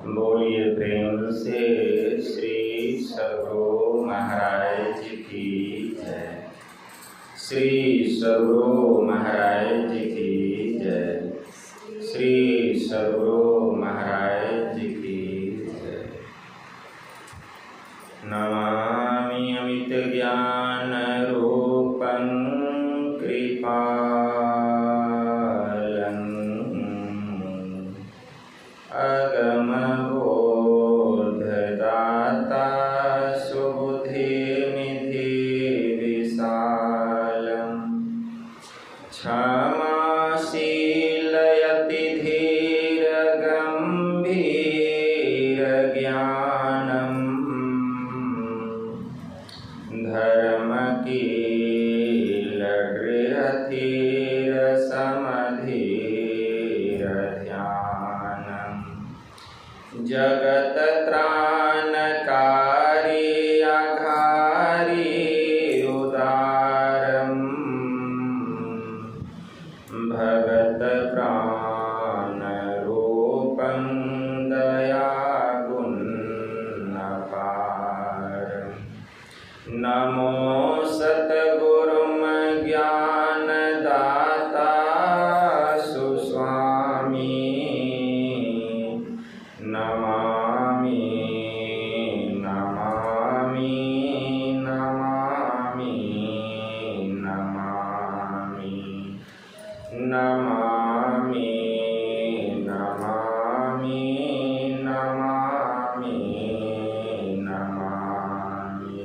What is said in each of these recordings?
बोलिए प्रेम से श्री सद्गुरु महाराज की जय। श्री सद्गुरु महाराज की जय। श्री सद्गुरु महाराज की जय। नमामि अमित ज्ञान रूपं कृपालं अगम बोधदाता सुबुद्धिनिधि विशालम् क्षमाशीलयति धीर गंभीर ज्ञानम् धर्म कील दृढ़धीर समधीर ध्यानम् जगत त्राणकारी अघारी उदारम् भगत प्राण रूपं दयागुणपारम् नमो सतगुरुं ज्ञानदाता सुस्वामी नमामि नमामि नमामि नमामि नमामि नमामि नमामि नमामि।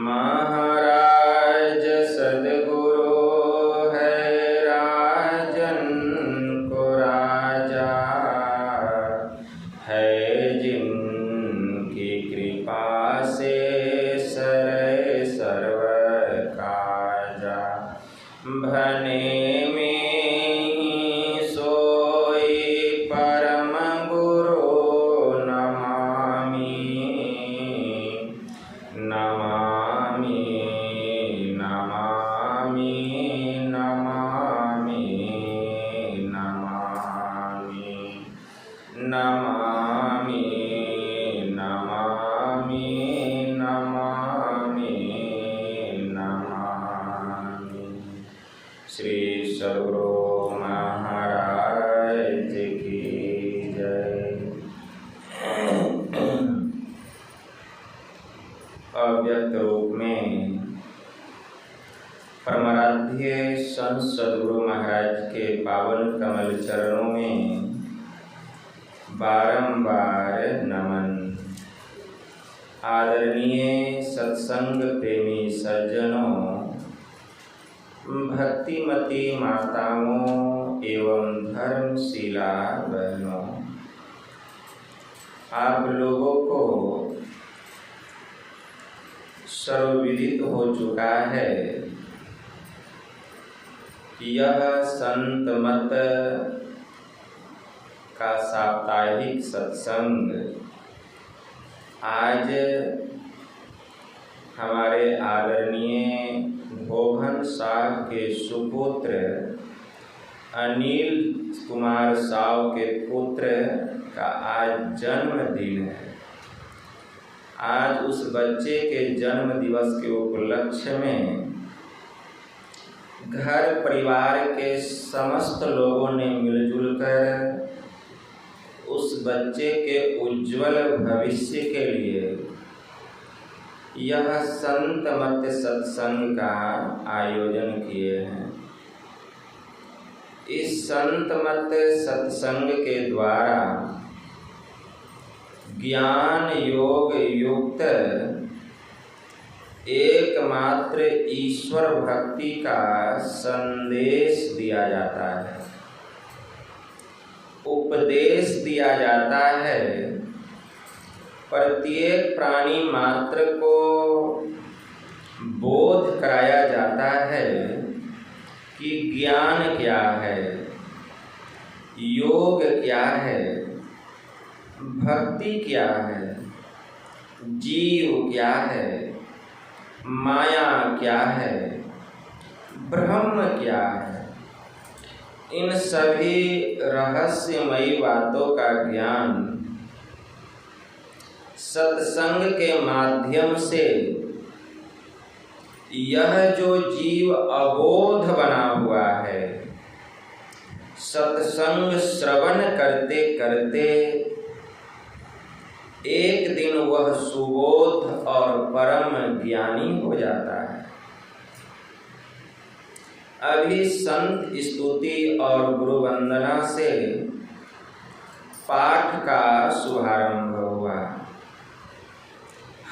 महाराज सद्गुरु है राजन को राजा है जिनकी कृपा से सरे सर्व काजा भने में ही सोई परम गुरु नमामि नमामि नमामि नमामि नमामि नमामि नमामि नमामि नमामि। श्री सद्गुरु महाराज की जय। अव्यक्त रूप में परमाराध्य संत सद्गुरु महाराज के पावन कमल चरणों में बारंबार नमन। आदरणीय सत्संग प्रेमी सज्जनों, भक्तिमती माताओं एवं धर्मशिला बहनों, आप लोगों को सर्वविदित हो चुका है कि यह संत मत का साप्ताहिक सत्संग आज हमारे आदरणीय भोभन साह के सुपुत्र अनिल कुमार साव के पुत्र का आज जन्मदिन है। आज उस बच्चे के जन्म दिवस के उपलक्ष्य में घर परिवार के समस्त लोगों ने मिलजुल कर उस बच्चे के उज्जवल भविष्य के लिए यह संत मत सत्संग का आयोजन किए हैं। इस संत मत सत्संग के द्वारा ज्ञान योग युक्त एकमात्र ईश्वर भक्ति का संदेश दिया जाता है, उपदेश दिया जाता है। प्रत्येक प्राणी मात्र को बोध कराया जाता है कि ज्ञान क्या है, योग क्या है, भक्ति क्या है, जीव क्या है, माया क्या है, ब्रह्म क्या है। इन सभी रहस्यमयी बातों का ज्ञान सत्संग के माध्यम से यह जो जीव अबोध बना हुआ है, सत्संग श्रवण करते करते एक दिन वह सुबोध और परम ज्ञानी हो जाता है। अभी संत स्तुति और गुरु वंदना से पाठ का शुभारंभ हुआ।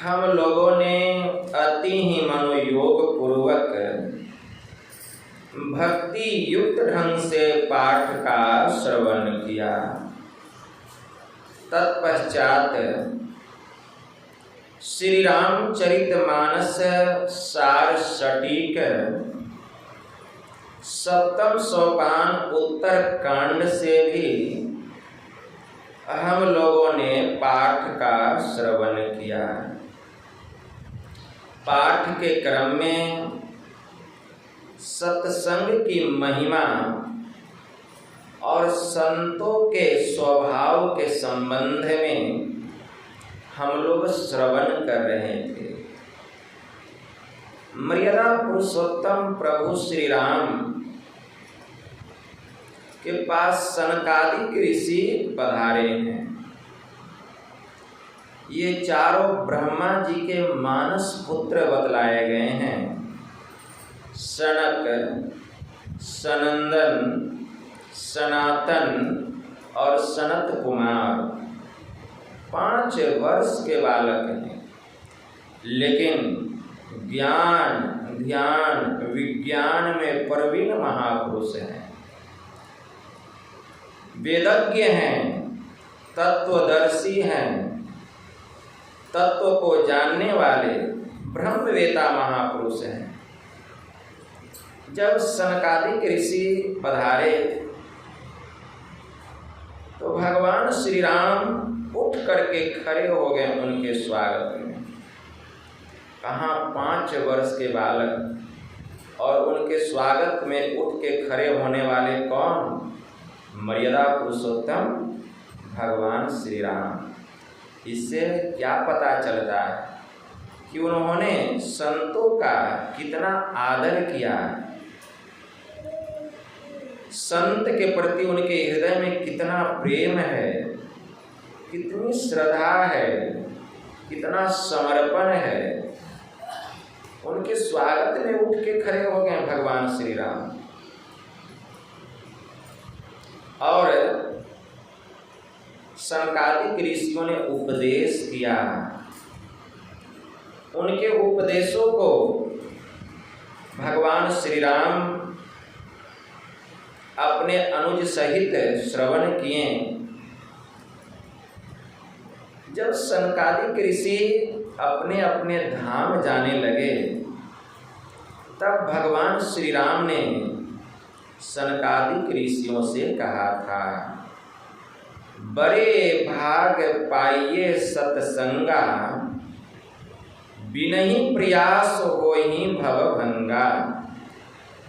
हम लोगों ने अति ही मनोयोग पूर्वक भक्ति युक्त ढंग से पाठ का श्रवण किया। तत्पश्चात श्री रामचरितमानस सार सटीक सप्तम सोपान उत्तर कांड से भी हम लोगों ने पाठ का श्रवण किया। पाठ के क्रम में सत्संग की महिमा और संतों के स्वभाव के संबंध में हम लोग श्रवण कर रहे थे। मर्यादा पुरुषोत्तम प्रभु श्री राम के पास सनकादिक ऋषि पधारे हैं। ये चारों ब्रह्मा जी के मानस पुत्र बतलाए गए हैं। सनक, सनंदन, सनातन और सनत कुमार 5 वर्ष के बालक हैं, लेकिन ज्ञान, ध्यान, विज्ञान में प्रवीण महापुरुष हैं। वेदज्ञ हैं, तत्वदर्शी हैं, तत्व को जानने वाले ब्रह्मवेता महापुरुष हैं। जब सनकादिक ऋषि पधारे तो भगवान श्री राम उठ करके खड़े हो गए उनके स्वागत में। कहाँ 5 वर्ष के बालक और उनके स्वागत में उठ के खड़े होने वाले कौन? मर्यादा पुरुषोत्तम भगवान श्री राम। इससे क्या पता चलता है कि उन्होंने संतों का कितना आदर किया, संत के प्रति उनके हृदय में कितना प्रेम है, कितनी श्रद्धा है, कितना समर्पण है। उनके स्वागत में उठ के खड़े हो गए भगवान श्री राम। और सनकादिक ऋषियों ने उपदेश किया। उनके उपदेशों को भगवान श्री राम अपने अनुज सहित श्रवण किए। जब सनकादिक ऋषि अपने अपने धाम जाने लगे, तब भगवान श्री राम ने सनकादिक ऋषियों से कहा था, बड़े भाग पाइये सत्संगा, बिनहि प्रयास होहि भवभंगा।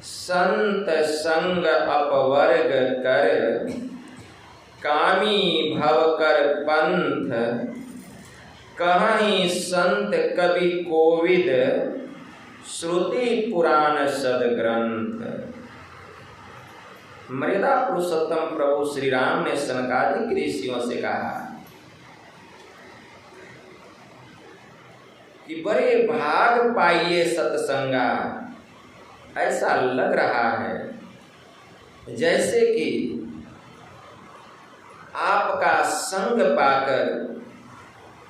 संत संग अपवर्ग कर, कामी भव कर पंथ। कहीं संत कवि कोविद, श्रुति पुराण सदग्रंथ। मर्यादा पुरुषोत्तम प्रभु श्री राम ने सनकादिक ऋषियों से कहा कि बड़े भाग पाइये सत्संगा। ऐसा लग रहा है जैसे कि आपका संग पाकर,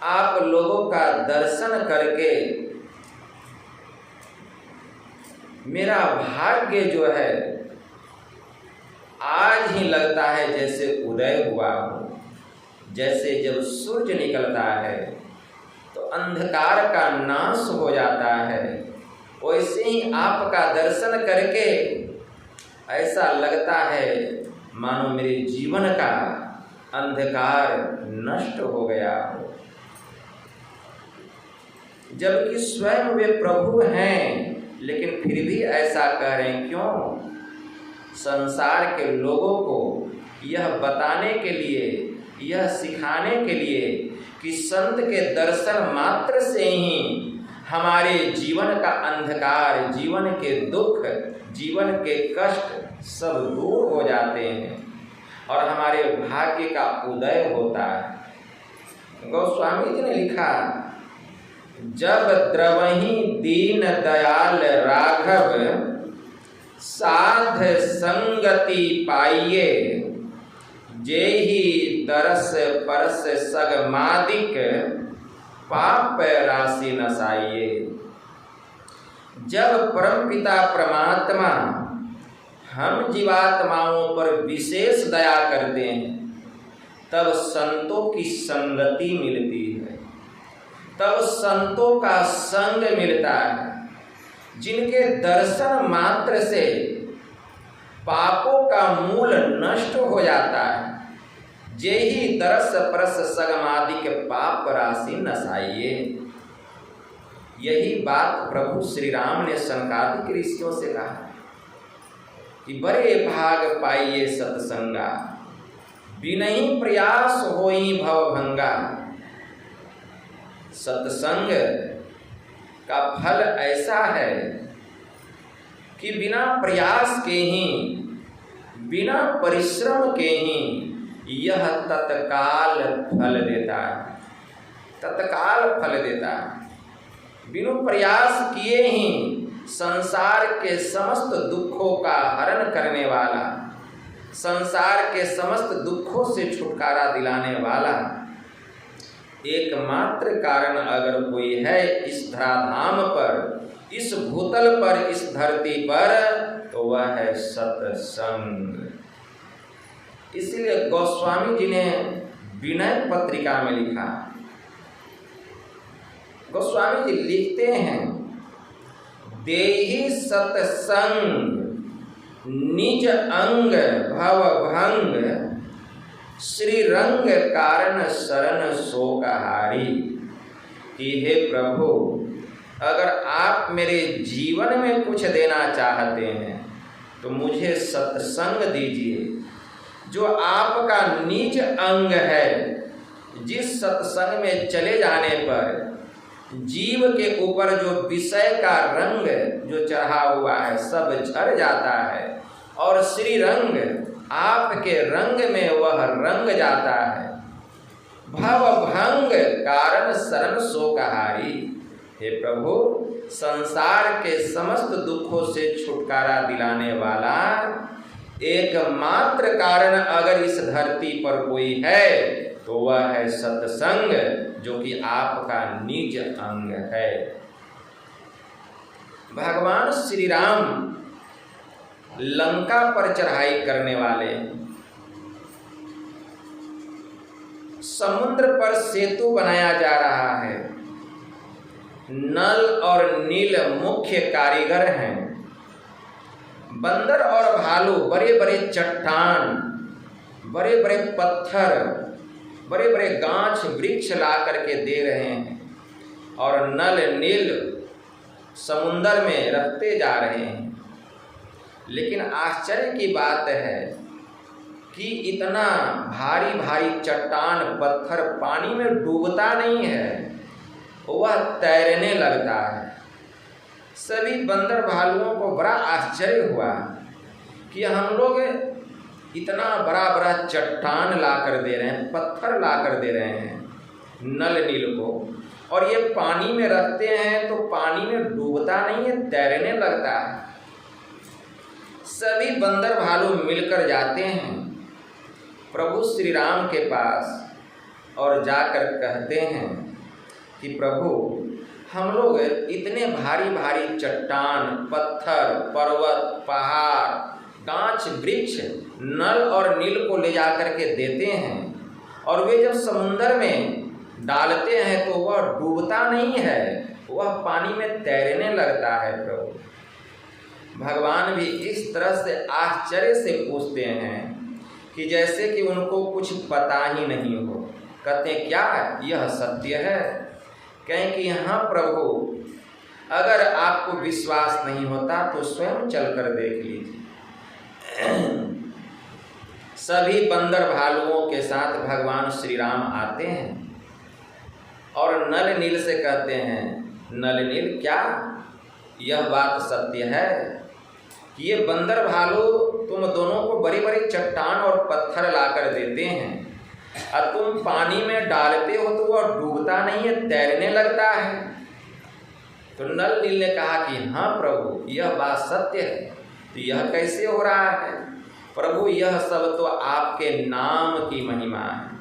आप लोगों का दर्शन करके मेरा भाग्य जो है आज ही लगता है जैसे उदय हुआ हो। जैसे जब सूर्य निकलता है तो अंधकार का नाश हो जाता है, वैसे ही आपका दर्शन करके ऐसा लगता है मानो मेरे जीवन का अंधकार नष्ट हो गया हो। जबकि स्वयं वे प्रभु हैं, लेकिन फिर भी ऐसा कह रहे हैं। क्यों? संसार के लोगों को यह बताने के लिए, यह सिखाने के लिए कि संत के दर्शन मात्र से ही हमारे जीवन का अंधकार, जीवन के दुख, जीवन के कष्ट सब दूर हो जाते हैं और हमारे भाग्य का उदय होता है। गोस्वामी जी ने लिखा, जब द्रवहि दीन दयाल राघव साध संगति पाइये, जेहि दरस परस सगमादिक पाप राशि नसाइये। जब परमपिता परमात्मा हम जीवात्माओं पर विशेष दया करते हैं, तब संतों की संगति मिलती है, तब संतों का संग मिलता है, जिनके दर्शन मात्र से पापों का मूल नष्ट हो जाता है। जेहि दरस परस सगमादिक पाप राशि नसाइये। यही बात प्रभु श्री राम ने सनकादिक ऋषियों से कहा कि बड़े भाग पाइये सत्संगा, बिनहि प्रयास होई भवभंगा। सत्संग का फल ऐसा है कि बिना प्रयास के ही, बिना परिश्रम के ही यह तत्काल फल देता है, तत्काल फल देता है। बिनु प्रयास किए ही संसार के समस्त दुखों का हरण करने वाला, संसार के समस्त दुखों से छुटकारा दिलाने वाला एकमात्र कारण अगर कोई है इस धराधाम पर, इस भूतल पर, इस धरती पर, तो वह है सत्संग। इसलिए गोस्वामी जी ने विनय पत्रिका में लिखा, गोस्वामी जी लिखते हैं, देहि सत्संग निज अंग भव भंग, श्री रंग कारण शरण शोकहारी। कि हे प्रभु, अगर आप मेरे जीवन में कुछ देना चाहते हैं तो मुझे सत्संग दीजिए, जो आपका निज अंग है, जिस सत्संग में चले जाने पर जीव के ऊपर जो विषय का रंग जो चढ़ा हुआ है सब झड़ जाता है और श्री रंग, आपके रंग में वह रंग जाता है। भव भंग कारण शरण शोकहारी। हे प्रभु, संसार के समस्त दुखों से छुटकारा दिलाने वाला एकमात्र कारण अगर इस धरती पर कोई है तो वह है सत्संग, जो कि आपका निज अंग है। भगवान श्री राम लंका पर चढ़ाई करने वाले, समुद्र पर सेतु बनाया जा रहा है, नल और नील मुख्य कारीगर हैं, बंदर और भालू बड़े बड़े चट्टान, बड़े बड़े पत्थर, बड़े बड़े गांछ वृक्ष ला करके दे रहे हैं और नल नील समुद्र में रखते जा रहे हैं। लेकिन आश्चर्य की बात है कि इतना भारी भारी चट्टान पत्थर पानी में डूबता नहीं है, वह तैरने लगता है। सभी बंदर भालुओं को बड़ा आश्चर्य हुआ कि हम लोग इतना बड़ा बड़ा चट्टान ला कर दे रहे हैं, पत्थर ला कर दे रहे हैं नल नील को, और ये पानी में रखते हैं तो पानी में डूबता नहीं है, तैरने लगता है। सभी बंदर भालू मिलकर जाते हैं प्रभु श्री राम के पास और जाकर कहते हैं कि प्रभु, हम लोग इतने भारी भारी चट्टान, पत्थर, पर्वत, पहाड़, गांछ वृक्ष नल और नील को ले जा करके देते हैं और वे जब समुद्र में डालते हैं तो वह डूबता नहीं है, वह पानी में तैरने लगता है। प्रभु भगवान भी इस तरह से आश्चर्य से पूछते हैं कि जैसे कि उनको कुछ पता ही नहीं हो। कहते हैं क्या यह सत्य है? कहें कि हाँ प्रभु, अगर आपको विश्वास नहीं होता तो स्वयं चलकर देख लीजिए। सभी बंदर भालुओं के साथ भगवान श्री राम आते हैं और नल नील से कहते हैं, नल नील क्या यह बात सत्य है कि ये बंदर भालू तुम दोनों को बड़ी बड़ी चट्टान और पत्थर लाकर देते हैं और तुम पानी में डालते हो तो वह डूबता नहीं है, तैरने लगता है? तो नल नील ने कहा कि हाँ प्रभु, यह बात सत्य है। तो यह कैसे हो रहा है? प्रभु, यह सब तो आपके नाम की महिमा है।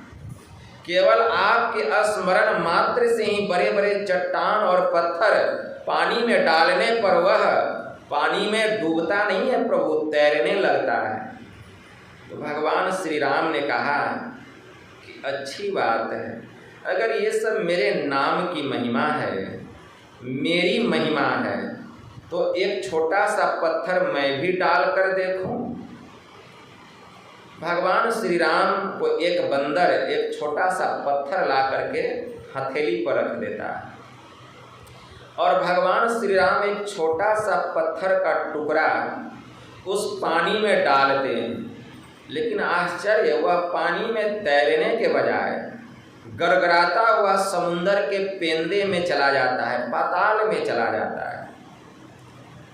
केवल आपके स्मरण मात्र से ही बड़े बड़े चट्टान और पत्थर पानी में डालने पर वह पानी में डूबता नहीं है प्रभु, तैरने लगता है। तो भगवान श्री राम ने कहा कि अच्छी बात है, अगर ये सब मेरे नाम की महिमा है, मेरी महिमा है, तो एक छोटा सा पत्थर मैं भी डाल कर देखूं। भगवान श्री राम को एक बंदर एक छोटा सा पत्थर ला करके हथेली पर रख देता है और भगवान श्री राम एक छोटा सा पत्थर का टुकड़ा उस पानी में डालते हैं। लेकिन आश्चर्य, वह पानी में तैरने के बजाय गड़गड़ाता हुआ समुंदर के पेंदे में चला जाता है, पाताल में चला जाता है।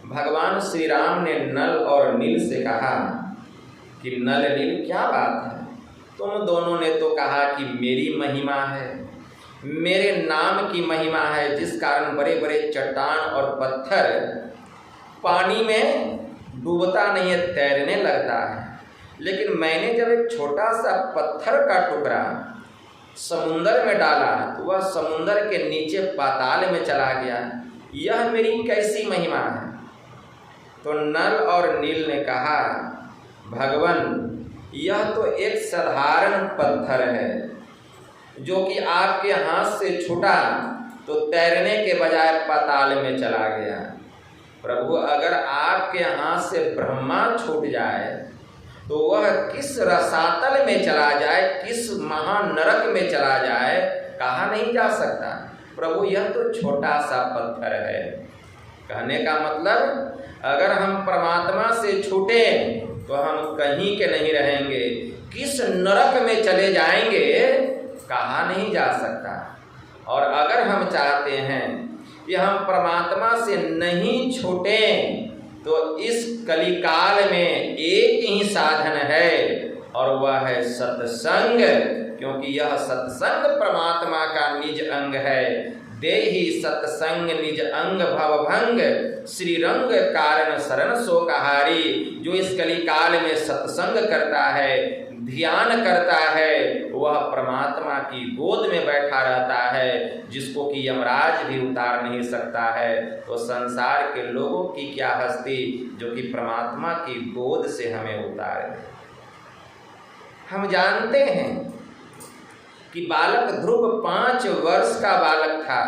भगवान श्री राम ने नल और नील से कहा कि नल नील क्या बात है, तुम दोनों ने तो कहा कि मेरी महिमा है, मेरे नाम की महिमा है, जिस कारण बड़े बड़े चट्टान और पत्थर पानी में डूबता नहीं है, तैरने लगता है। लेकिन मैंने जब एक छोटा सा पत्थर का टुकड़ा समुंदर में डाला तो वह समुंदर के नीचे पाताल में चला गया, यह मेरी कैसी महिमा है? तो नल और नील ने कहा, भगवान, यह तो एक साधारण पत्थर है जो कि आपके हाथ से छूटा तो तैरने के बजाय पाताल में चला गया। प्रभु, अगर आपके हाथ से ब्रह्मा छूट जाए तो वह किस रसातल में चला जाए, किस महानरक में चला जाए, कहा नहीं जा सकता। प्रभु, यह तो छोटा सा पत्थर है। कहने का मतलब, अगर हम परमात्मा से छूटे तो हम कहीं के नहीं रहेंगे, किस नरक में चले जाएंगे कहा नहीं जा सकता। और अगर हम चाहते हैं कि हम परमात्मा से नहीं छूटें तो इस कलिकाल में एक ही साधन है और वह है सत्संग, क्योंकि यह सत्संग परमात्मा का निज अंग है। देहि सत्संग निज अंग भवभंग, श्री रंग कारण शरण शोकहारी। जो इस कलिकाल में सत्संग करता है, ध्यान करता है, वह परमात्मा की गोद में बैठा रहता है, जिसको कि यमराज भी उतार नहीं सकता है। तो संसार के लोगों की क्या हस्ती जो कि परमात्मा की गोद से हमें उतारे। हम जानते हैं कि बालक ध्रुव 5 वर्ष का बालक था।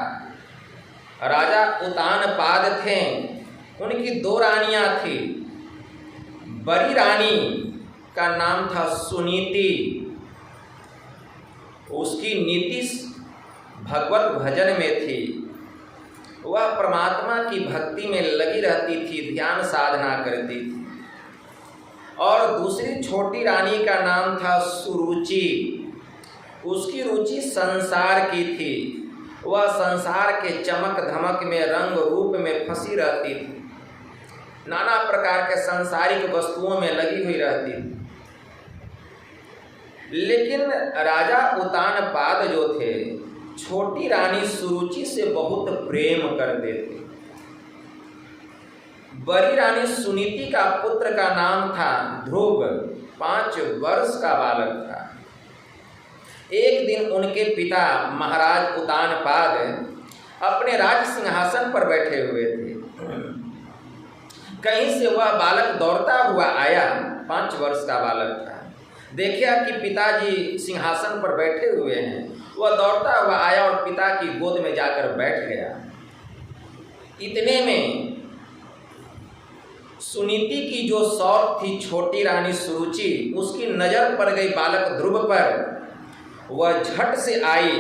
राजा उतानपाद थे, उनकी 2 रानियां थी। बड़ी रानी का नाम था सुनीति, उसकी नीति भगवत भजन में थी, वह परमात्मा की भक्ति में लगी रहती थी, ध्यान साधना करती थी। और दूसरी छोटी रानी का नाम था सुरुचि, उसकी रुचि संसार की थी, वह संसार के चमक धमक में, रंग रूप में फंसी रहती थी, नाना प्रकार के सांसारिक वस्तुओं में लगी हुई रहती थी। लेकिन राजा उतानपाद जो थे, छोटी रानी सुरुचि से बहुत प्रेम करते थे। बड़ी रानी सुनीति का पुत्र का नाम था ध्रुव, 5 वर्ष का बालक था। एक दिन उनके पिता महाराज उतानपाद अपने राज सिंहासन पर बैठे हुए थे। कहीं से वह बालक दौड़ता हुआ आया, 5 वर्ष का बालक था। देखा कि पिताजी सिंहासन पर बैठे हुए हैं, वह दौड़ता हुआ आया और पिता की गोद में जाकर बैठ गया। इतने में सुनीति की जो सौत थी, छोटी रानी सुरुचि, उसकी नजर पड़ गई बालक ध्रुव पर। वह झट से आई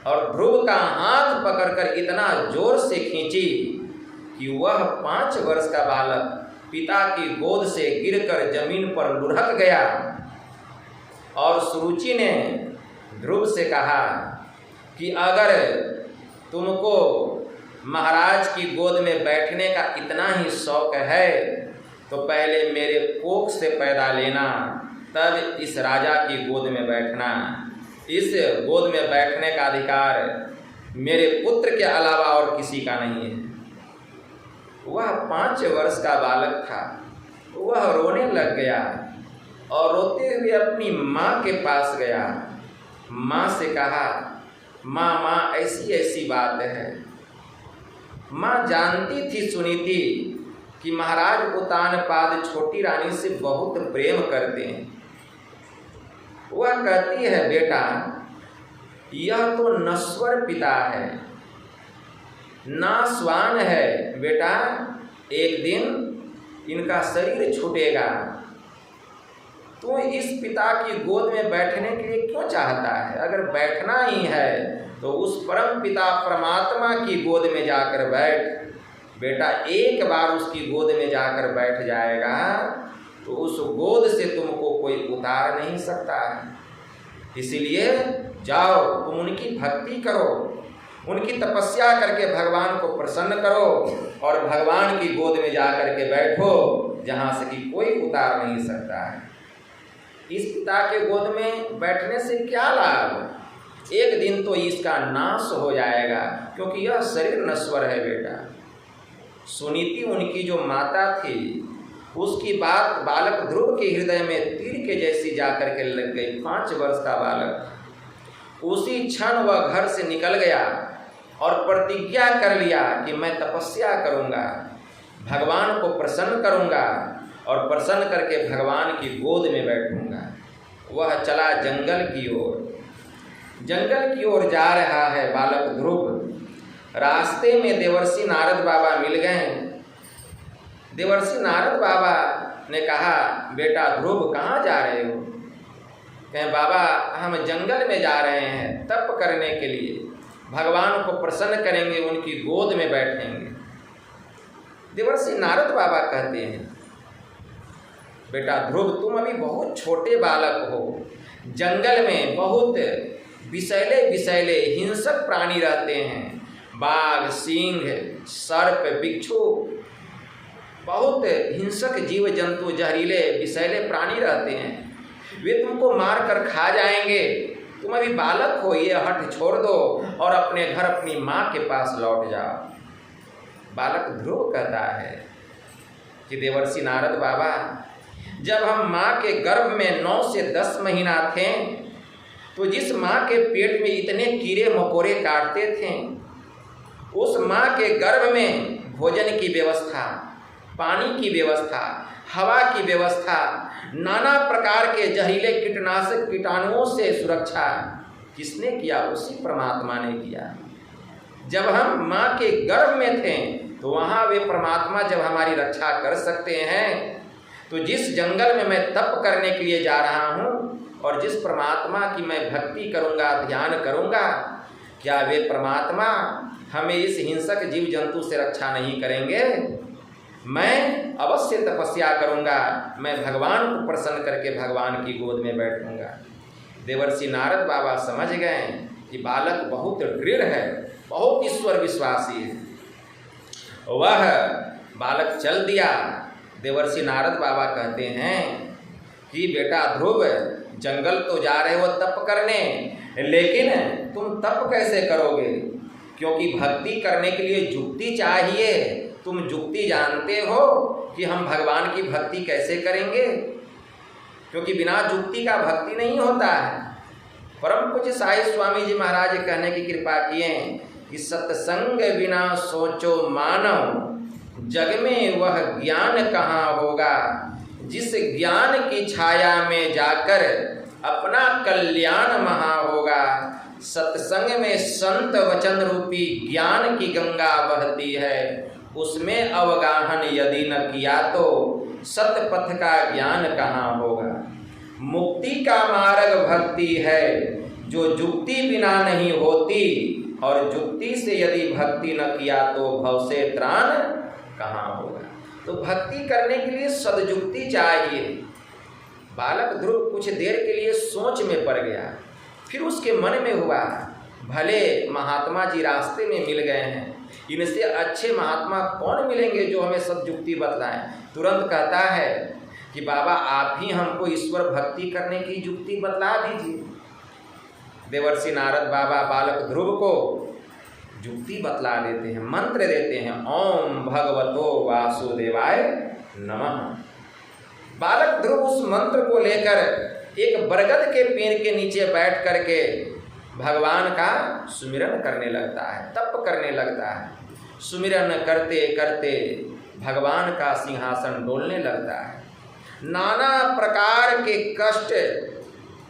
और ध्रुव का हाथ पकड़कर इतना जोर से खींची कि वह 5 वर्ष का बालक पिता की गोद से गिरकर जमीन पर लुढ़क गया और सुरुचि ने ध्रुव से कहा कि अगर तुमको महाराज की गोद में बैठने का इतना ही शौक है तो पहले मेरे कोख से पैदा लेना, तब इस राजा की गोद में बैठना। इस गोद में बैठने का अधिकार मेरे पुत्र के अलावा और किसी का नहीं है। वह 5 वर्ष का बालक था। वह रोने लग गया और रोते हुए अपनी माँ के पास गया। माँ से कहा, माँ ऐसी ऐसी बात है। माँ जानती थी, सुनी थी कि महाराज उत्तानपाद छोटी रानी से बहुत प्रेम करते हैं। वह कहती है, बेटा यह तो नश्वर पिता है, नासवान है। बेटा एक दिन इनका शरीर छूटेगा। तू इस पिता की गोद में बैठने के लिए क्यों चाहता है? अगर बैठना ही है तो उस परम पिता परमात्मा की गोद में जाकर बैठ। बेटा एक बार उसकी गोद में जाकर बैठ जाएगा तो उस गोद से तुमको कोई उतार नहीं सकता है। इसलिए जाओ, तुम उनकी भक्ति करो, उनकी तपस्या करके भगवान को प्रसन्न करो और भगवान की गोद में जा कर के बैठो, जहाँ से कि कोई उतार नहीं सकता है। इस पिता के गोद में बैठने से क्या लाभ? एक दिन तो इसका नाश हो जाएगा, क्योंकि यह शरीर नश्वर है। बेटा सुनीति उनकी जो माता थी, उसकी बात बालक ध्रुव के हृदय में तीर के जैसी जाकर के लग गई। 5 वर्ष का बालक उसी क्षण वह घर से निकल गया और प्रतिज्ञा कर लिया कि मैं तपस्या करूंगा, भगवान को प्रसन्न करूंगा और प्रसन्न करके भगवान की गोद में बैठूंगा। वह चला जंगल की ओर। जंगल की ओर जा रहा है बालक ध्रुव। रास्ते में देवर्षि नारद बाबा मिल गए। देवर्षि नारद बाबा ने कहा, बेटा ध्रुव कहाँ जा रहे हो? कहें, बाबा हम जंगल में जा रहे हैं तप करने के लिए, भगवान को प्रसन्न करेंगे, उनकी गोद में बैठेंगे। देवर्षि नारद बाबा कहते हैं, बेटा ध्रुव तुम अभी बहुत छोटे बालक हो। जंगल में बहुत विषैले विषैले हिंसक प्राणी रहते हैं। बाघ, सिंह, सर्प, बिच्छू, बहुत हिंसक जीव जंतु, जहरीले विषैले प्राणी रहते हैं। वे तुमको मार कर खा जाएंगे। तुम अभी बालक हो, ये हठ छोड़ दो और अपने घर अपनी माँ के पास लौट जाओ। बालक ध्रुव कहता है कि देवर्षि नारद बाबा, जब हम माँ के गर्भ में 9 से 10 महीना थे तो जिस माँ के पेट में इतने कीड़े मकोड़े काटते थे, उस माँ के गर्भ में भोजन की व्यवस्था, पानी की व्यवस्था, हवा की व्यवस्था, नाना प्रकार के जहरीले कीटनाशक कीटाणुओं से सुरक्षा किसने किया? उसी परमात्मा ने किया। जब हम माँ के गर्भ में थे तो वहाँ वे परमात्मा जब हमारी रक्षा कर सकते हैं, तो जिस जंगल में मैं तप करने के लिए जा रहा हूँ और जिस परमात्मा की मैं भक्ति करूँगा, ध्यान करूँगा, क्या वे परमात्मा हमें इस हिंसक जीव जंतु से रक्षा नहीं करेंगे? मैं अवश्य तपस्या करूँगा, मैं भगवान को प्रसन्न करके भगवान की गोद में बैठूँगा। देवर्षि नारद बाबा समझ गए कि बालक बहुत दृढ़ है, बहुत ईश्वर विश्वासी है। वह बालक चल दिया। देवर्षि नारद बाबा कहते हैं कि बेटा ध्रुव, जंगल तो जा रहे हो तप करने, लेकिन तुम तप कैसे करोगे? क्योंकि भक्ति करने के लिए जुक्ति चाहिए। तुम जुक्ति जानते हो कि हम भगवान की भक्ति कैसे करेंगे? क्योंकि बिना जुक्ति का भक्ति नहीं होता है। परम पूज्य साई स्वामी जी महाराज कहने की कृपा किए कि सत्संग बिना सोचो मानव, जग में वह ज्ञान कहाँ होगा। जिस ज्ञान की छाया में जाकर अपना कल्याण महा होगा। सत्संग में संत वचन रूपी ज्ञान की गंगा बहती है, उसमें अवगाहन यदि न किया तो सतपथ का ज्ञान कहाँ होगा। मुक्ति का मार्ग भक्ति है, जो जुक्ति बिना नहीं होती, और जुक्ति से यदि भक्ति न किया तो भव से त्राण कहाँ होगा। तो भक्ति करने के लिए सद्युक्ति चाहिए। बालक ध्रुव कुछ देर के लिए सोच में पड़ गया, फिर उसके मन में हुआ भले महात्मा जी रास्ते में मिल गए हैं, इनसे अच्छे महात्मा कौन मिलेंगे जो हमें सद्युक्ति बतलाएं। तुरंत कहता है कि बाबा आप ही हमको ईश्वर भक्ति करने की युक्ति बतला दीजिए। देवर्षि नारद बाबा बालक ध्रुव को युक्ति बतला देते हैं, मंत्र देते हैं, ओम भगवतो वासुदेवाय नमः। बालक ध्रुव उस मंत्र को लेकर एक बरगद के पेड़ के नीचे बैठ करके भगवान का सुमिरन करने लगता है, तप करने लगता है। सुमिरन करते करते भगवान का सिंहासन डोलने लगता है। नाना प्रकार के कष्ट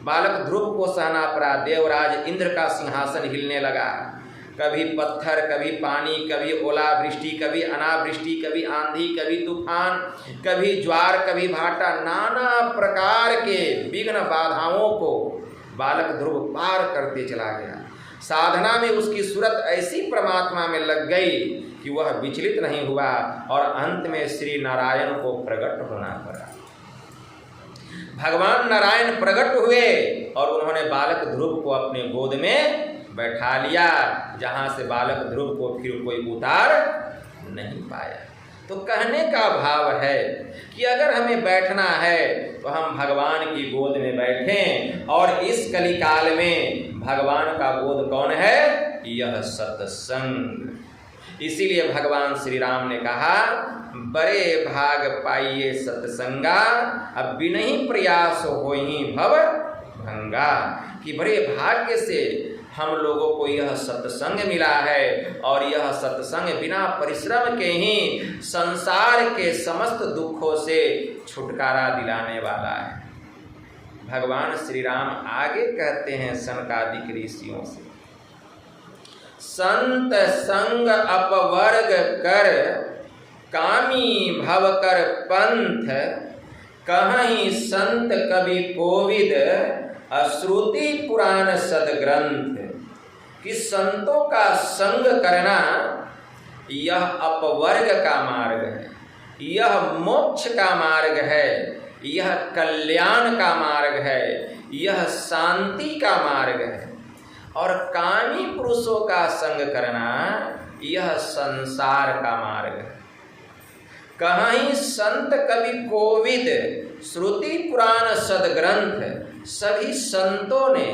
बालक ध्रुव को सहना पड़ा। देवराज इंद्र का सिंहासन हिलने लगा, कभी पत्थर, कभी पानी, कभी ओलावृष्टि, कभी अनावृष्टि, कभी आंधी, कभी तूफान, कभी ज्वार, कभी भाटा, नाना प्रकार के विघ्न बाधाओं को बालक ध्रुव पार करते चला गया। साधना में उसकी सूरत ऐसी परमात्मा में लग गई कि वह विचलित नहीं हुआ और अंत में श्री नारायण को प्रकट होना पड़ा। भगवान नारायण प्रकट हुए और उन्होंने बालक ध्रुव को अपने गोद में बैठा लिया, जहाँ से बालक ध्रुव को फिर कोई उतार नहीं पाया। तो कहने का भाव है कि अगर हमें बैठना है तो हम भगवान की गोद में बैठें, और इस कलिकाल में भगवान का गोद कौन है? यह सत्संग। इसीलिए भगवान श्री राम ने कहा बड़े भाग पाइये सत्संगा, अब बिनहि प्रयास होहि भव भंगा। कि बड़े भाग्य से हम लोगों को यह सत्संग मिला है, और यह सत्संग बिना परिश्रम के ही संसार के समस्त दुखों से छुटकारा दिलाने वाला है। भगवान श्री राम आगे कहते हैं सनकादिक ऋषियों से, संत संग अपवर्ग कर कामी भव कर पंथ, कहीं संत कवि कोविद श्रुति पुराण सदग्रंथ। कि संतों का संग करना यह अपवर्ग का मार्ग है, यह मोक्ष का मार्ग है, यह कल्याण का मार्ग है, यह शांति का मार्ग है। और कामी पुरुषों का संग करना यह संसार का मार्ग है। कहीं संत कवि कोविद श्रुति पुराण सदग्रंथ, सभी संतों ने,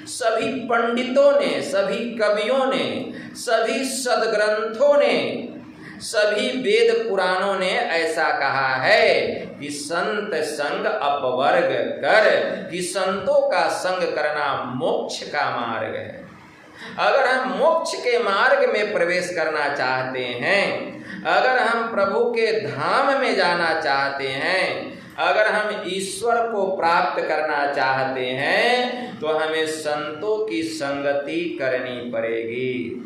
सभी पंडितों ने, सभी कवियों ने, सभी सदग्रंथों ने, सभी वेद पुराणों ने ऐसा कहा है कि संत संग अपवर्ग कर, कि संतों का संग करना मोक्ष का मार्ग है। अगर हम मोक्ष के मार्ग में प्रवेश करना चाहते हैं, अगर हम प्रभु के धाम में जाना चाहते हैं, अगर हम ईश्वर को प्राप्त करना चाहते हैं, तो हमें संतों की संगति करनी पड़ेगी,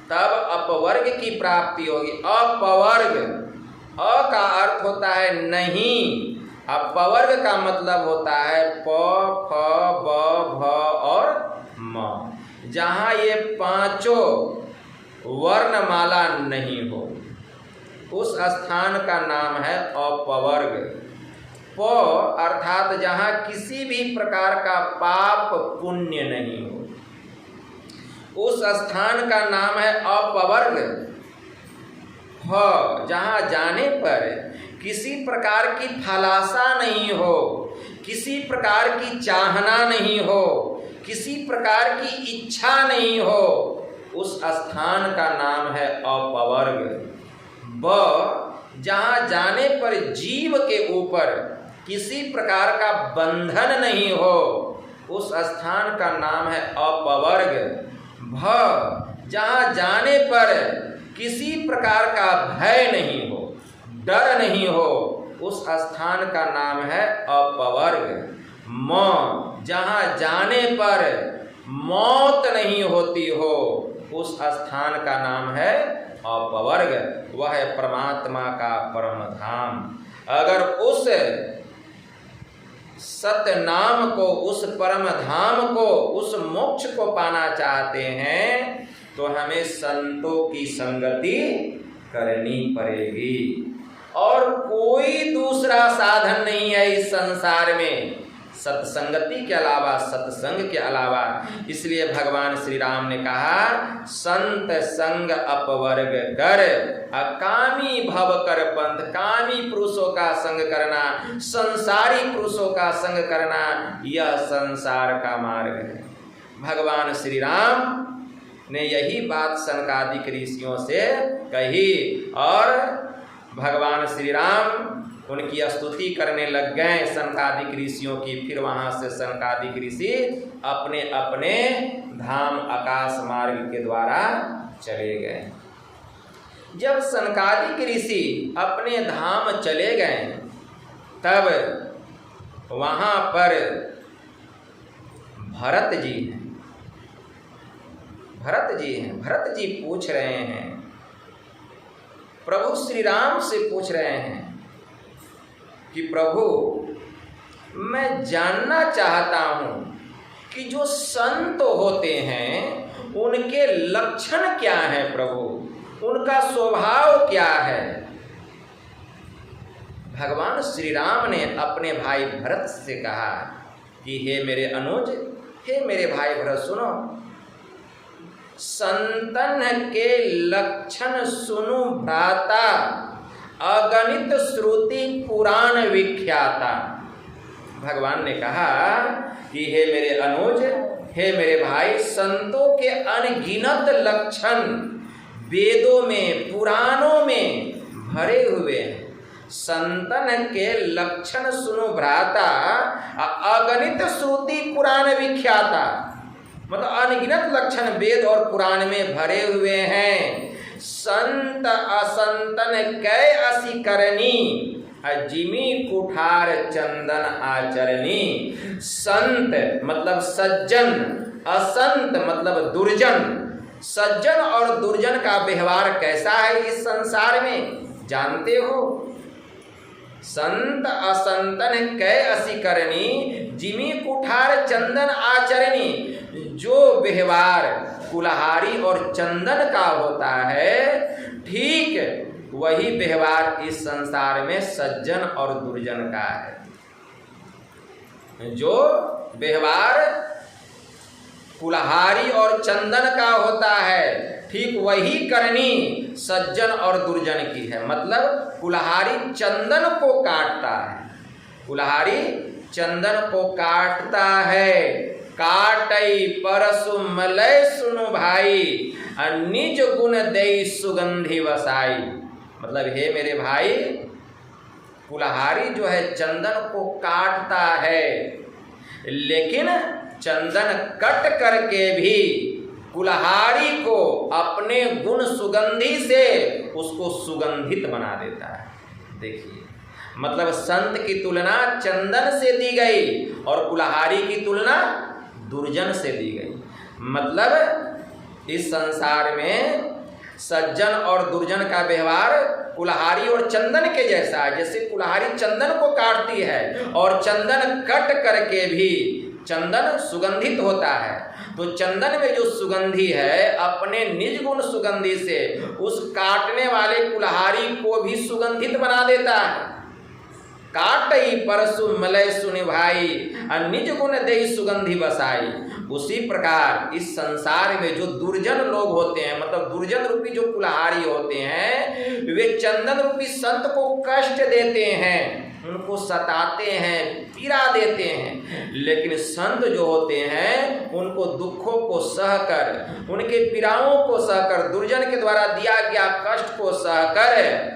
तब अपवर्ग की प्राप्ति होगी। अपवर्ग, अ का अर्थ होता है नहीं, अपवर्ग का मतलब होता है प, फ, ब, भ और म, जहाँ ये पांचों वर्णमाला नहीं हो, उस स्थान का नाम है अपवर्ग। प अर्थात जहाँ किसी भी प्रकार का पाप पुण्य नहीं हो, उस स्थान का नाम है अपवर्ग। फ जहाँ जाने पर किसी प्रकार की फलाशा नहीं हो, किसी प्रकार की चाहना नहीं हो, किसी प्रकार की इच्छा नहीं हो, उस स्थान का नाम है अपवर्ग। ब जहाँ जाने पर जीव के ऊपर किसी प्रकार का बंधन नहीं हो, उस स्थान का नाम है अपवर्ग। भ जहाँ जाने पर किसी प्रकार का भय नहीं हो, डर नहीं हो, उस स्थान का नाम है अपवर्ग। म जहाँ जाने पर मौत नहीं होती हो, उस स्थान का नाम है अपवर्ग। वह है परमात्मा का परम धाम। अगर उस सत्य नाम को, उस परम धाम को, उस मोक्ष को पाना चाहते हैं, तो हमें संतों की संगति करनी पड़ेगी। और कोई दूसरा साधन नहीं है इस संसार में सत्संगति के अलावा, सत्संग के अलावा। इसलिए भगवान श्री राम ने कहा, संत संग अपवर्ग कर, अकामी भव कर पंथ। कामी पुरुषों का संग करना, संसारी पुरुषों का संग करना, यह संसार का मार्ग है। भगवान श्री राम ने यही बात सनकादिक ऋषियों से कही और भगवान श्री राम उनकी स्तुति करने लग गए सनकादिक ऋषियों की। फिर वहाँ से सनकादिक ऋषि अपने अपने धाम आकाश मार्ग के द्वारा चले गए। जब सनकादिक ऋषि अपने धाम चले गए तब वहाँ पर भरत जी हैं। भरत जी पूछ रहे हैं, प्रभु श्री राम से पूछ रहे हैं कि प्रभु, मैं जानना चाहता हूँ कि जो संत होते हैं उनके लक्षण क्या हैं प्रभु, उनका स्वभाव क्या है। भगवान श्री राम ने अपने भाई भरत से कहा कि हे मेरे अनुज, हे मेरे भाई भरत, सुनो, संतन के लक्षण सुनु भ्राता, अगणित श्रुति पुराण विख्याता। भगवान ने कहा कि हे मेरे अनुज, हे मेरे भाई, संतों के अनगिनत लक्षण वेदों में, पुराणों में भरे हुए हैं। संतन के लक्षण सुनो भ्राता, अगणित श्रुति पुराण विख्याता, मतलब अनगिनत लक्षण वेद और पुराण में भरे हुए हैं। संत असंतन कै असी करनी, जिमी कुठार चंदन आचरणी। संत मतलब सज्जन, असंत मतलब दुर्जन। सज्जन और दुर्जन का व्यवहार कैसा है इस संसार में जानते हो। संत असंतन कै असी करनी, जिमी कुठार चंदन आचरणी। जो व्यवहार कुल्हाड़ी और चंदन का होता है, ठीक वही व्यवहार इस संसार में सज्जन और दुर्जन का है। जो व्यवहार कुल्हाड़ी और चंदन का होता है, ठीक वही करनी सज्जन और दुर्जन की है। मतलब कुल्हाड़ी चंदन को काटता है, कुल्हाड़ी चंदन को काटता है। काटई परसु मलय सुनु भाई, निज गुण दई सुगंधि वसाई। मतलब हे मेरे भाई, कुल्हाड़ी जो है चंदन को काटता है, लेकिन चंदन कट करके भी कुल्हाड़ी को अपने गुण सुगंधि से उसको सुगंधित बना देता है। देखिए, मतलब संत की तुलना चंदन से दी गई और कुल्हाड़ी की तुलना दुर्जन से दी गई। मतलब इस संसार में सज्जन और दुर्जन का व्यवहार कुल्हाड़ी और चंदन के जैसा है। जैसे कुल्हाड़ी चंदन को काटती है और चंदन कट करके भी चंदन सुगंधित होता है, तो चंदन में जो सुगंधि है अपने निज गुण सुगंधि से उस काटने वाले कुल्हाड़ी को भी सुगंधित बना देता है। काटई परसु मलय सुनि भाई, निज गुण देई सुगंधि बसाई। उसी प्रकार इस संसार में जो दुर्जन लोग होते हैं, मतलब दुर्जन रूपी जो कुल्हाड़ी होते हैं, वे चंदन रूपी संत को कष्ट देते हैं, उनको सताते हैं, पीड़ा देते हैं। लेकिन संत जो होते हैं उनको दुखों को सहकर, उनके पीड़ाओं को सहकर, दुर्जन के द्वारा दिया गया कष्ट को सहकर,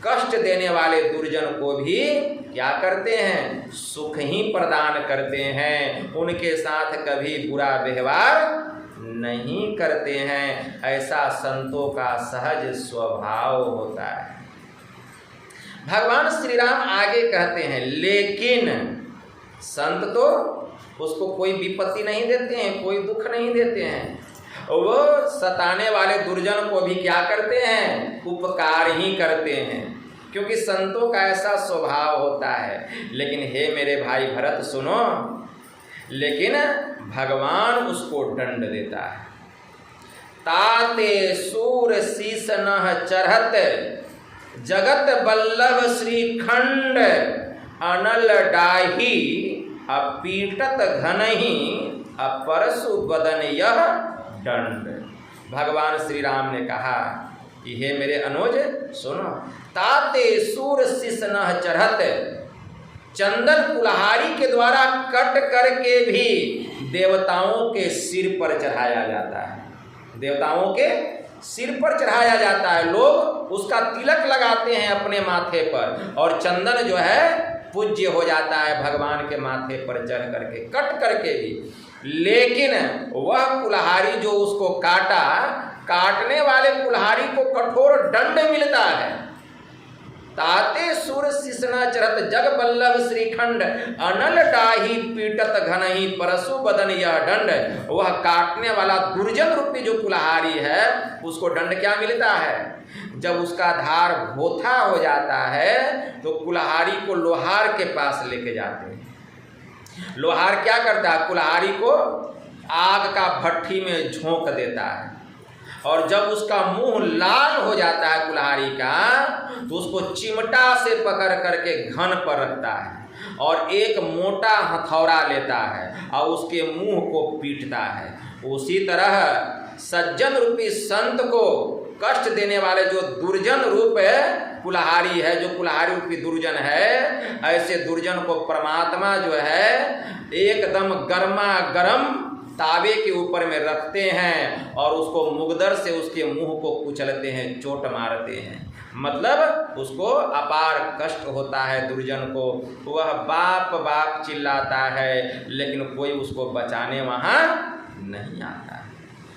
कष्ट देने वाले दुर्जन को भी क्या करते हैं, सुख ही प्रदान करते हैं। उनके साथ कभी बुरा व्यवहार नहीं करते हैं। ऐसा संतों का सहज स्वभाव होता है। भगवान श्री राम आगे कहते हैं, लेकिन संत तो उसको कोई विपत्ति नहीं देते हैं, कोई दुख नहीं देते हैं। वो सताने वाले दुर्जन को भी क्या करते हैं, उपकार ही करते हैं, क्योंकि संतों का ऐसा स्वभाव होता है। लेकिन हे मेरे भाई भरत सुनो, लेकिन भगवान उसको दंड देता है। ताते सूर शीस नह चढ़त, जगत बल्लभ श्रीखंड अनल डाही अपीटत घनहि अपरसु बदन यह दंड। भगवान श्री राम ने कहा कि हे मेरे अनुज सुनो, ताते सूर शिसनह चढ़त, चंदन कुल्हाड़ी के द्वारा कट करके भी देवताओं के सिर पर चढ़ाया जाता है। देवताओं के सिर पर चढ़ाया जाता है, लोग उसका तिलक लगाते हैं अपने माथे पर, और चंदन जो है पूज्य हो जाता है भगवान के माथे पर चढ़ करके, कट करके भी। लेकिन वह कुल्हाड़ी जो उसको काटा, काटने वाले कुल्हाड़ी को कठोर दंड मिलता है। ताते सुर शिसना चरत जग बल्लभ श्रीखंड अनल डाही पीटत घनहि परसु बदन यह दंड। वह काटने वाला दुर्जन रूपी जो कुल्हाड़ी है, उसको दंड क्या मिलता है? जब उसका धार भोथा हो जाता है तो कुल्हाड़ी को लोहार के पास लेके जाते हैं। लोहार क्या करता है? कुल्हाड़ी को आग का भट्ठी में झोंक देता है, और जब उसका मुंह लाल हो जाता है कुल्हाड़ी का, तो उसको चिमटा से पकड़ करके घन पर रखता है और एक मोटा हथौड़ा लेता है और उसके मुंह को पीटता है। उसी तरह सज्जन रूपी संत को कष्ट देने वाले जो दुर्जन रूप कुल्हाड़ी है, जो कुल्हाड़ी रूपी दुर्जन है, ऐसे दुर्जन को परमात्मा जो है एकदम गर्मा गर्म तावे के ऊपर में रखते हैं और उसको मुगदर से उसके मुंह को कुचलते हैं, चोट मारते हैं। मतलब उसको अपार कष्ट होता है दुर्जन को। वह बाप बाप चिल्लाता है, लेकिन कोई उसको बचाने वहाँ नहीं आता है।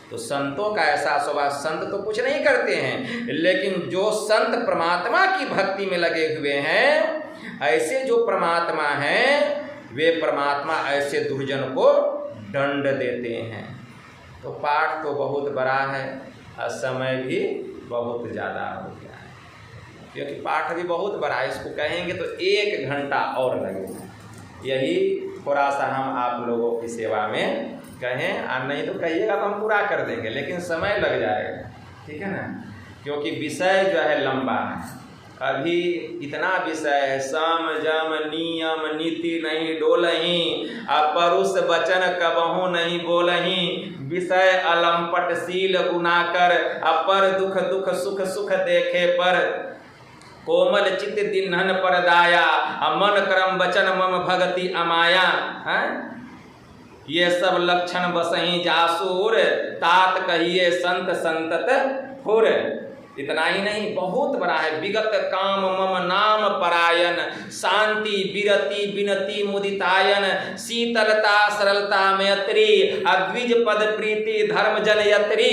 तो संतों का ऐसा स्वभाव, संत तो कुछ नहीं करते हैं, लेकिन जो संत परमात्मा की भक्ति में लगे हुए हैं, ऐसे जो परमात्मा हैं, वे परमात्मा ऐसे दुर्जन को दंड देते हैं। तो पाठ तो बहुत बड़ा है और समय भी बहुत ज़्यादा हो गया है, क्योंकि पाठ भी बहुत बड़ा है। इसको कहेंगे तो 1 घंटा और लगेगा। यही थोड़ा सा हम आप लोगों की सेवा में कहें, और नहीं तो कहिएगा तो हम पूरा कर देंगे, लेकिन समय लग जाएगा, ठीक है ना, क्योंकि विषय जो है लंबा है। अभी इतना विषय है, सम जम नियम नीति नहीं डोलही, अपरुष वचन कबहू नहीं बोलही, विषय अलंपट सील गुना कर, अपर दुख दुख सुख सुख देखे पर, कोमल चित्त दिन्हन पर दाया, मन करम वचन मम भगति अमाया। है ये सब लक्षण बसही जासूर, तात कहिए संत संतत हुर। इतना ही नहीं, बहुत बड़ा है। विगत काम मम नाम परायण, शांति विरति विनति मुदितायन, शीतलता सरलता मैत्री, अद्विज पद प्रीति धर्म जन यत्री।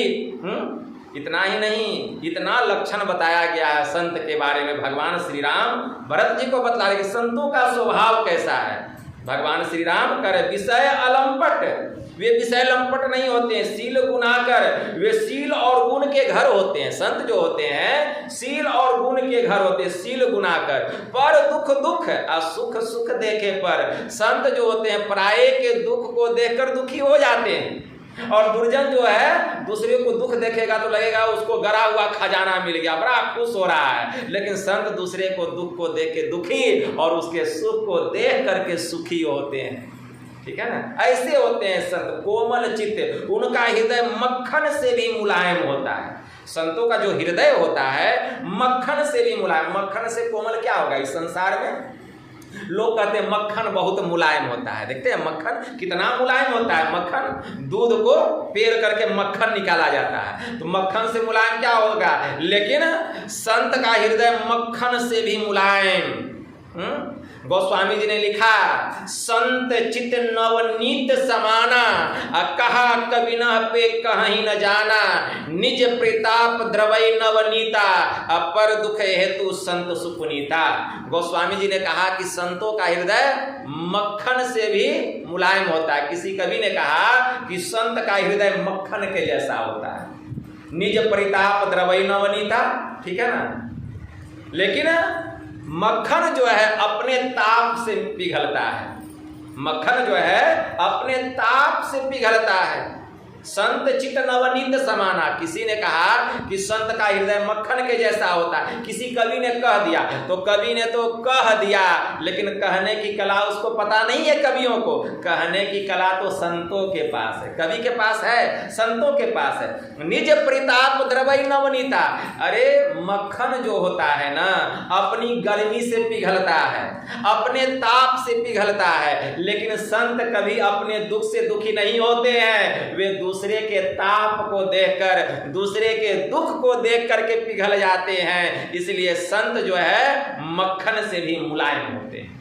इतना ही नहीं, इतना लक्षण बताया गया है संत के बारे में। भगवान श्री राम भरत जी को बतला रहे कि संतों का स्वभाव कैसा है। भगवान श्री राम कर विषय अलंपट, वे विषय लंपट नहीं होते हैं। शील गुनाकर, वे शील और गुण के घर होते हैं। संत जो होते हैं शील और गुण के घर होते हैं, शील गुनाकर। पर दुख दुख और सुख सुख देखे पर, संत जो होते हैं पराये के दुख को देखकर दुखी हो जाते हैं, और दुर्जन जो है दूसरे को दुख देखेगा तो लगेगा उसको गड़ा हुआ खजाना मिल गया, बड़ा खुश हो रहा है। लेकिन संत दूसरे को दुख को देख के दुखी और उसके सुख को देख करके सुखी होते हैं, ठीक है ना। ऐसे होते हैं संत, कोमल चित्त, उनका हृदय मक्खन से भी मुलायम होता है। संतों का जो हृदय होता है मक्खन से भी मुलायम। मक्खन से कोमल क्या होगा इस संसार में? लोग कहते हैं मक्खन बहुत मुलायम होता है। देखते हैं मक्खन कितना मुलायम होता है। मक्खन दूध को पेर करके मक्खन निकाला जाता है, तो मक्खन से मुलायम क्या होगा? लेकिन संत का हृदय मक्खन से भी मुलायम। गोस्वामी जी ने लिखा, संत चित नवनीत समाना, कहा कवि न पे कहीं न जाना, निज प्रताप द्रवई नवनीता, अपर दुख हेतु संत सुपुनीता। गोस्वामी जी ने कहा कि संतों का हृदय मक्खन से भी मुलायम होता है। किसी कवि ने कहा कि संत का हृदय मक्खन के जैसा होता है। निज प्रताप द्रवई नवनीता, ठीक है ना। लेकिन मक्खन जो है अपने ताप से पिघलता है। मक्खन जो है अपने ताप से पिघलता है। संत चित नवनीत समाना। किसी ने कहा कि संत का हृदय मक्खन के जैसा होता है, किसी कवि ने कह दिया, तो कवि ने तो कह दिया, लेकिन कहने की कला उसको पता नहीं है। कवियों को कहने की कला तो संतों के पास है, कवि के पास है, संतों के पास है। निज प्रताप द्रवई नवनीता। अरे मक्खन जो होता है ना, अपनी गर्मी से पिघलता है, अपने ताप से पिघलता है, लेकिन संत कभी अपने दुख से दुखी नहीं होते हैं। वे दूसरे के ताप को देखकर, दूसरे के दुख को देख करके पिघल जाते हैं। इसलिए संत जो है मक्खन से भी मुलायम होते हैं।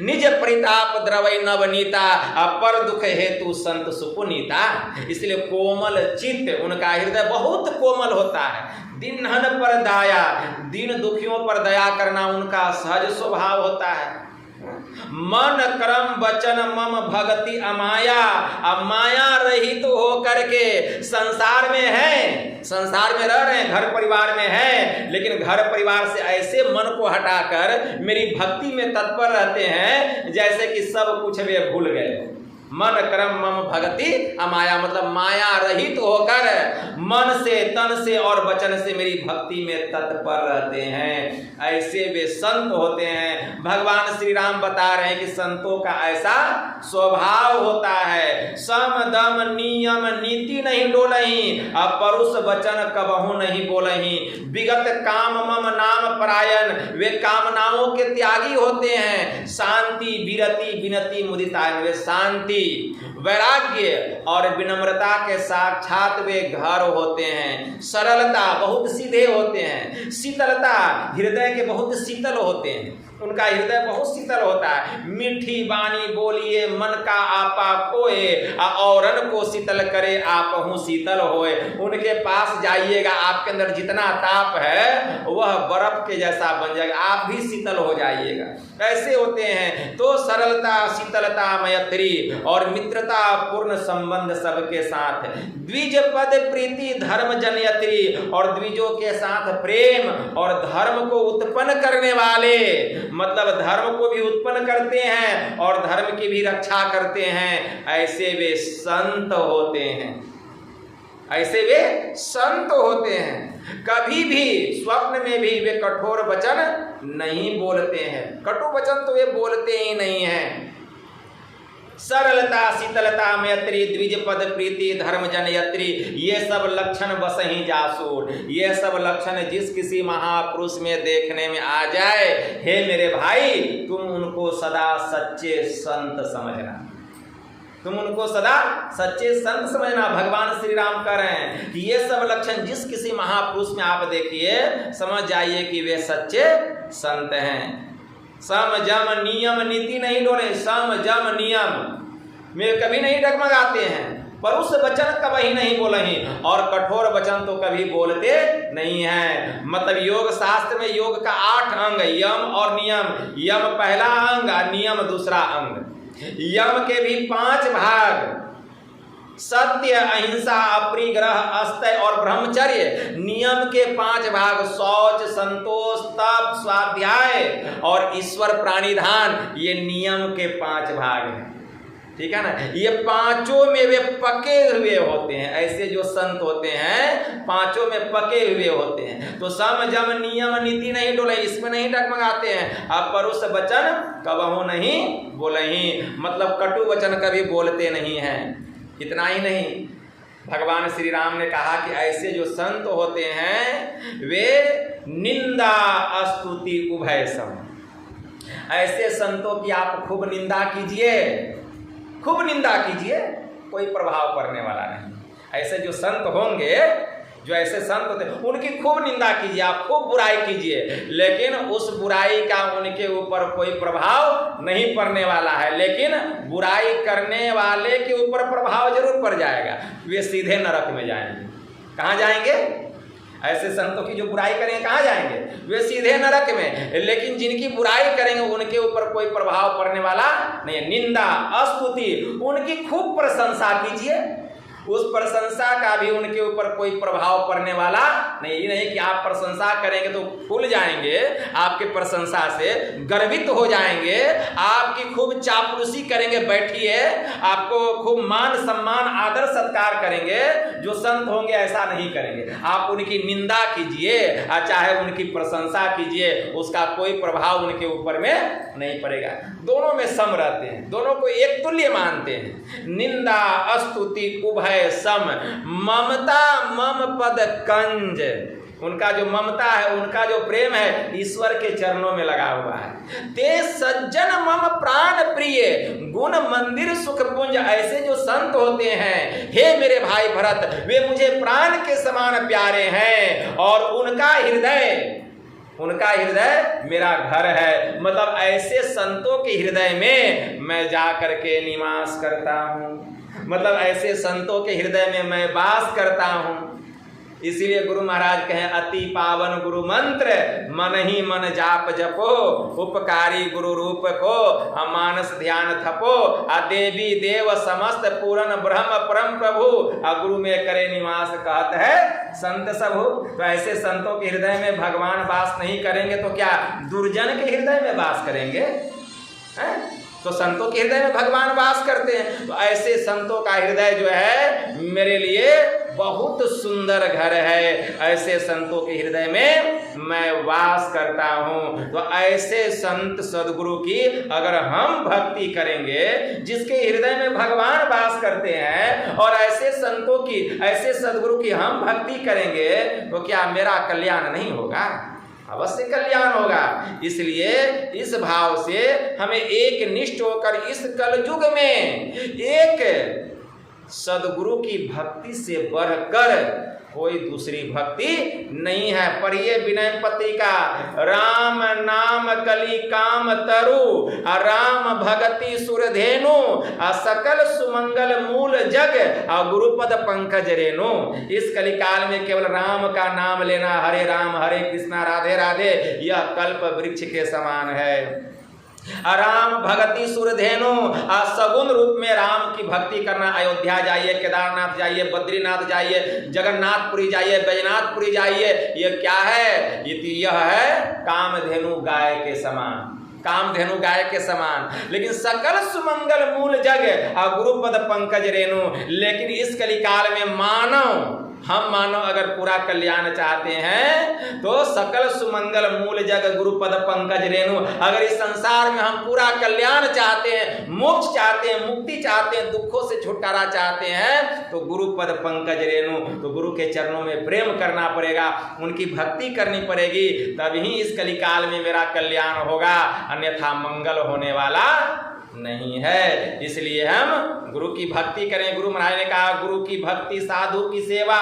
निज प्रताप द्रवई नवनीता, अपर दुख हेतु संत सुपुनीता। इसलिए कोमल चित्त, उनका हृदय बहुत कोमल होता है। दीनहन पर दया, दीन दुखियों पर दया करना उनका सहज स्वभाव होता है। मन क्रम वचन मम भगति अमाया। अब माया रहित तो हो करके संसार में है, संसार में रह रहे हैं, घर परिवार में है, लेकिन घर परिवार से ऐसे मन को हटाकर मेरी भक्ति में तत्पर रहते हैं जैसे कि सब कुछ वे भूल गए। मन क्रम मम भगति अमाया, मतलब माया रहित होकर मन से, तन से और वचन से मेरी भक्ति में तत्पर रहते हैं, ऐसे वे संत होते हैं। भगवान श्री राम बता रहे हैं कि संतों का ऐसा स्वभाव होता है। सम दम नियम नीति नहीं डोलही, अपरुष वचन कबहू नहीं बोलही। विगत काम मम नाम परायण, वे कामनाओं के त्यागी होते हैं। शांति विरति विनति मुदिता, वे शांति, वैराग्य और विनम्रता के साक्षात वे घर होते हैं। सरलता, बहुत सीधे होते हैं। शीतलता, हृदय के बहुत शीतल होते हैं, उनका हृदय बहुत शीतल होता है। मीठी बानी बोलिए मन का आपा खोए, औरन को शीतल करे आपहु शीतल होए। उनके पास जाइएगा, आपके अंदर जितना ताप है वह बर्फ के जैसा बन जाएगा, आप भी शीतल हो जाइएगा। कैसे होते हैं? तो सरलता, शीतलता, मैत्री और मित्रता पूर्ण संबंध सबके साथ। द्विज पद प्रीति धर्म जनयत्री, और द्विजों के साथ प्रेम और धर्म को उत्पन्न करने वाले, मतलब धर्म को भी उत्पन्न करते हैं और धर्म की भी रक्षा करते हैं, ऐसे वे संत होते हैं, ऐसे वे संत होते हैं। कभी भी स्वप्न में भी वे कठोर वचन नहीं बोलते हैं, कटु वचन तो वे बोलते ही नहीं हैं। सरलता, शीतलता, मैत्री, द्विज पद प्रीति, धर्म जनयत्री, ये सब लक्षण बस ही जासूर। ये सब लक्षण जिस किसी महापुरुष में देखने में आ जाए, हे मेरे भाई, तुम उनको सदा सच्चे संत समझना, तुम उनको सदा सच्चे संत समझना। भगवान श्री राम कह रहे हैं कि ये सब लक्षण जिस किसी महापुरुष में आप देखिए, समझ जाइए कि वे सच्चे संत हैं। सम जम नियम नीति नहीं डोले, सम जम नियम में कभी नहीं डगमगाते हैं, परुष वचन कभी नहीं बोलही, और कठोर वचन तो कभी बोलते नहीं हैं। मतलब योग शास्त्र में योग का 8 अंग, यम और नियम, यम पहला अंग और नियम दूसरा अंग। यम के भी 5 भाग, सत्य, अहिंसा, अपरिग्रह, अस्तय और ब्रह्मचर्य। नियम के 5 भाग, शौच, संतोष, तप, स्वाध्याय और ईश्वर प्राणिधान, ये नियम के 5 भाग हैं। ठीक है ना, ये पांचों में वे पके हुए होते हैं। ऐसे जो संत होते हैं पांचों में पके हुए होते हैं। तो सम जम नियम नीति नहीं डोले, इसमें नहीं डगमगाते हैं। अब परुष वचन कबहू नहीं बोलही, मतलब कटु वचन कभी बोलते नहीं हैं। इतना ही नहीं, भगवान श्री राम ने कहा कि ऐसे जो संत होते हैं वे निंदा स्तुति उभय सम। ऐसे संतों की आप खूब निंदा कीजिए, खूब निंदा कीजिए, कोई प्रभाव पड़ने वाला नहीं। ऐसे जो संत होंगे, जो ऐसे संत होते हैं, उनकी खूब निंदा कीजिए, आप खूब बुराई कीजिए, लेकिन उस बुराई का उनके ऊपर कोई प्रभाव नहीं पड़ने वाला है। लेकिन बुराई करने वाले के ऊपर प्रभाव जरूर पड़ जाएगा, वे सीधे नरक में जाएंगे। कहाँ जाएंगे? ऐसे संतों की जो बुराई करेंगे कहाँ जाएंगे? वे सीधे नरक में। लेकिन जिनकी बुराई करेंगे उनके ऊपर कोई प्रभाव पड़ने वाला नहीं। निंदा स्तुति, उनकी खूब प्रशंसा कीजिए, उस प्रशंसा का भी उनके ऊपर कोई प्रभाव पड़ने वाला नहीं। ये नहीं कि आप प्रशंसा करेंगे तो फूल जाएंगे, आपके प्रशंसा से गर्वित हो जाएंगे, आपकी खूब चापलूसी करेंगे, बैठिए, आपको खूब मान सम्मान आदर सत्कार करेंगे। जो संत होंगे ऐसा नहीं करेंगे। आप उनकी निंदा कीजिए चाहे उनकी प्रशंसा कीजिए, उसका कोई प्रभाव उनके ऊपर में नहीं पड़ेगा। दोनों में सम रहते हैं, दोनों को एक तुल्य मानते हैं। निंदा स्तुति उभय सम, ममता मम पद कंज। उनका जो ममता है, उनका जो प्रेम है, ईश्वर के चरणों में लगा हुआ है। ते सज्जन मम प्राण प्रिय, गुण मंदिर सुख पुंज। ऐसे जो संत होते हैं, हे मेरे भाई भरत, वे मुझे प्राण के समान प्यारे हैं और उनका हृदय मेरा घर है। मतलब ऐसे संतों के हृदय में मैं जा करके निवास करता हूँ, मतलब ऐसे संतों के हृदय में मैं वास करता हूँ। इसीलिए गुरु महाराज कहें, अति पावन गुरु मंत्र मन ही मन जाप जपो, उपकारी गुरु रूप को मानस ध्यान थपो। देवी देव समस्त पूरन ब्रह्म परम प्रभु, गुरु में करे निवास कहत है संत सबहु। तो ऐसे संतों के हृदय में भगवान वास नहीं करेंगे तो क्या दुर्जन के हृदय में वास करेंगे? तो संतों के हृदय में भगवान वास करते हैं। तो ऐसे संतों का हृदय जो है मेरे लिए बहुत सुंदर घर है, ऐसे संतों के हृदय में मैं वास करता हूँ। तो ऐसे संत सदगुरु की अगर हम भक्ति करेंगे, जिसके हृदय में भगवान वास करते हैं, और ऐसे संतों की, ऐसे सदगुरु की हम भक्ति करेंगे, तो क्या मेरा कल्याण नहीं होगा? अवश्य कल्याण होगा। इसलिए इस भाव से हमें एक निष्ठ होकर इस कलयुग में एक सदगुरु की भक्ति से बढ़कर कोई दूसरी भक्ति नहीं है। पढ़िए विनय पत्रिका, राम नाम कली काम तरु, राम भगति सुरधेनु, सकल सुमंगल मूल जग, गुरुपद पंकज रेणु। इस कलिकाल में केवल राम का नाम लेना, हरे राम हरे कृष्णा राधे राधे, यह कल्प वृक्ष के समान है। राम भगति सुरधेनु, सगुण रूप में राम की भक्ति करना। अयोध्या जाइए, केदारनाथ जाइए, बद्रीनाथ जाइए, जगन्नाथपुरी जाइए, बैजनाथपुरी जाइए, ये क्या है? यह है कामधेनु गाय के समान, कामधेनु गाय के समान। लेकिन सकल सुमंगल मूल जग, गुरुपद पंकज रेणु। लेकिन इस कलिकाल में हम मानव अगर पूरा कल्याण चाहते हैं तो सकल सुमंगल मूल जग गुरुपद पंकज रेणु। अगर इस संसार में हम पूरा कल्याण चाहते हैं, मोक्ष चाहते हैं, मुक्ति चाहते हैं, दुखों से छुटकारा चाहते हैं, तो गुरुपद पंकज रेणु, तो गुरु के चरणों में प्रेम करना पड़ेगा, उनकी भक्ति करनी पड़ेगी, तभी इस कलिकाल में मेरा कल्याण होगा, अन्यथा मंगल होने वाला नहीं है। इसलिए हम गुरु की भक्ति करें। गुरु महाराज ने कहा, गुरु की भक्ति साधु की सेवा,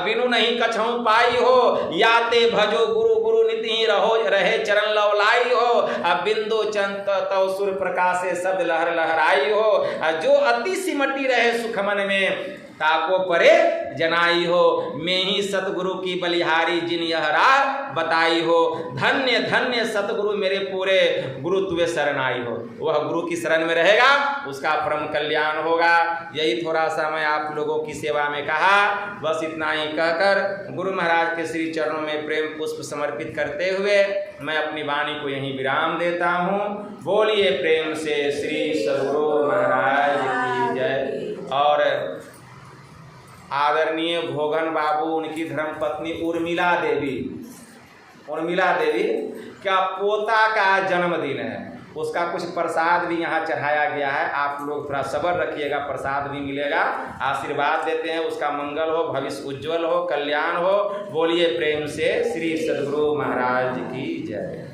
बिनु नहीं कछहु पाई हो, याते भजो गुरु गुरु निति ही रहे चरण लवलाई हो, बिंदु चंत तव सुर प्रकाशे शब्द लहर लहराई हो, जो अति सिमटी रहे सुखमन में, ताको परे जनाई हो, मैं ही सतगुरु की बलिहारी जिन यह राह बताई हो, धन्य धन्य सतगुरु मेरे पूरे गुरु तुवे शरण आई हो। वह गुरु की शरण में रहेगा, उसका परम कल्याण होगा। यही थोड़ा सा मैं आप लोगों की सेवा में कहा, बस इतना ही कहकर गुरु महाराज के श्री चरणों में प्रेम पुष्प समर्पित करते हुए मैं अपनी वाणी को यहीं विराम देता हूँ। बोलिए प्रेम से श्री सद्गुरु महाराज की जय। और आदरणीय भोगन बाबू, उनकी धर्मपत्नी उर्मिला देवी का पोता का जन्मदिन है, उसका कुछ प्रसाद भी यहाँ चढ़ाया गया है। आप लोग थोड़ा सब्र रखिएगा, प्रसाद भी मिलेगा। आशीर्वाद देते हैं, उसका मंगल हो, भविष्य उज्जवल हो, कल्याण हो। बोलिए प्रेम से श्री सद्गुरु महाराज की जय।